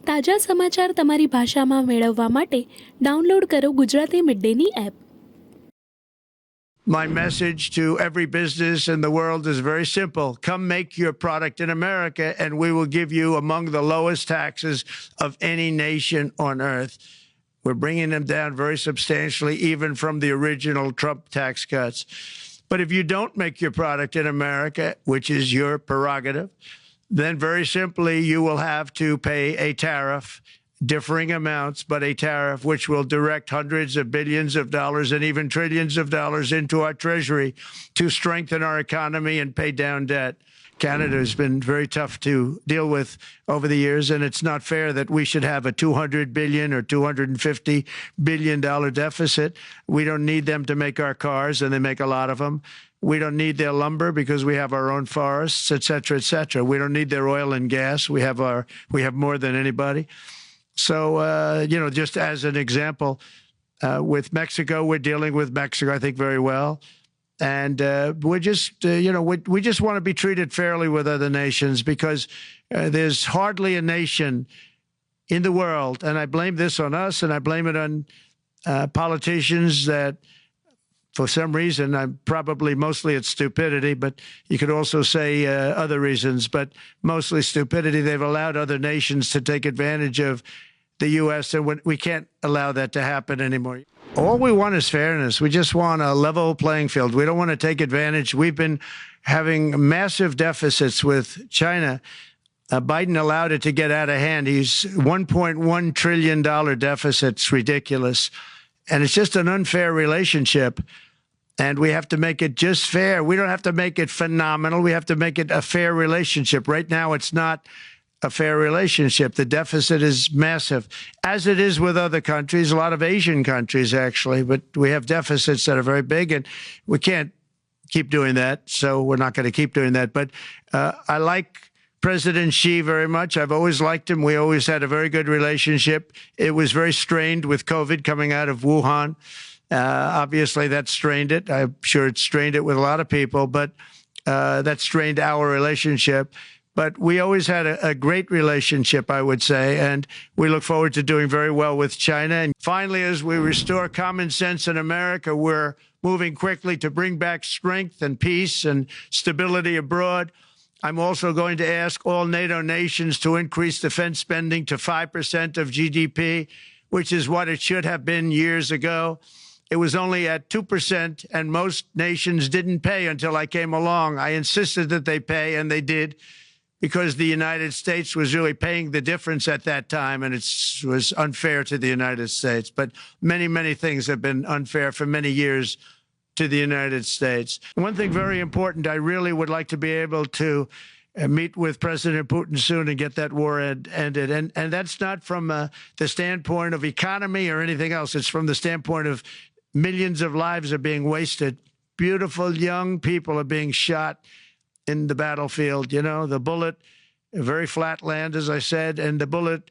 તાજા સમાચાર તમારી ભાષામાં મેળવવા માટે ડાઉનલોડ કરો ગુજરાતી મિડડેની app. My message to every business in the world is very simple. Come make your product in America and we will give you among the lowest taxes of any nation on earth. We're bringing them down very substantially, even from the original Trump tax cuts. But if you don't make your product in America, which is your prerogative, then very simply you will have to pay a tariff, differing amounts, but a tariff which will direct hundreds of billions of dollars and even trillions of dollars into our treasury to strengthen our economy and pay down debt. Canada has been very tough to deal with over the years, and it's not fair that we should have a $200 billion or $250 billion deficit. We don't need them to make our cars, and they make a lot of them. We don't need their lumber because we have our own forests, et cetera, et cetera. We don't need their oil and gas. We have more than anybody. So, just as an example, with Mexico, we're dealing with Mexico, I think, very well. And we're just, we just want to be treated fairly with other nations because there's hardly a nation in the world, and I blame this on us and I blame it on politicians that, for some reason, probably mostly it's stupidity, but you could also say other reasons, but mostly stupidity. They've allowed other nations to take advantage of the U.S., and we can't allow that to happen anymore. All we want is fairness. We just want a level playing field. We don't want to take advantage. We've been having massive deficits with China. Biden allowed it to get out of hand. He's $1.1 trillion deficit. It's ridiculous. And it's just an unfair relationship. And we have to make it just fair. We don't have to make it phenomenal. We have to make it a fair relationship. Right now, it's not a fair relationship. The deficit is massive, as it is with other countries, a lot of Asian countries, actually. But we have deficits that are very big, and we can't keep doing that. So we're not going to keep doing that. But I like President Xi very much. I've always liked him. We always had a very good relationship. It was very strained with COVID coming out of Wuhan. Obviously, that strained it. I'm sure it strained it with a lot of people, but that strained our relationship. But we always had a great relationship, I would say, and we look forward to doing very well with China. And finally, as we restore common sense in America, we're moving quickly to bring back strength and peace and stability abroad. I'm also going to ask all NATO nations to increase defense spending to 5% of GDP, which is what it should have been years ago. It was only at 2%, and most nations didn't pay until I came along. I insisted that they pay, and they did, because the United States was really paying the difference at that time, and it was unfair to the United States. But many, many things have been unfair for many years to the United States. One thing very important, I really would like to be able to meet with President Putin soon and get that war ended. And that's not from the standpoint of economy or anything else. It's from the standpoint of millions of lives are being wasted. Beautiful young people are being shot in the battlefield. You know, the bullet, very flat land, as I said, and the bullet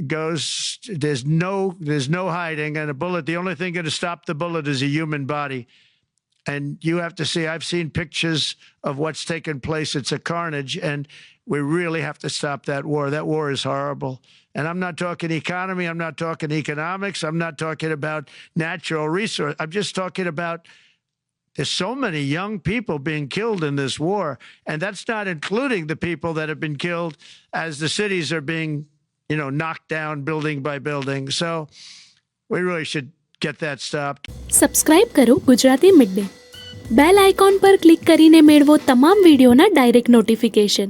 goes, there's no hiding. And a bullet, the only thing going to stop the bullet is a human body. And you have to see, I've seen pictures of what's taken place. It's a carnage, and we really have to stop that war. That war is horrible. And I'm not talking economy. I'm not talking economics. I'm not talking about natural resource. I'm just talking about there's so many young people being killed in this war. And that's not including the people that have been killed as the cities are being, knocked down building by building. So we really should get that stopped. Subscribe કરો Gujarati midday. Bell icon પર click કરીને મેળવો તમામ વિડીયોના direct notification.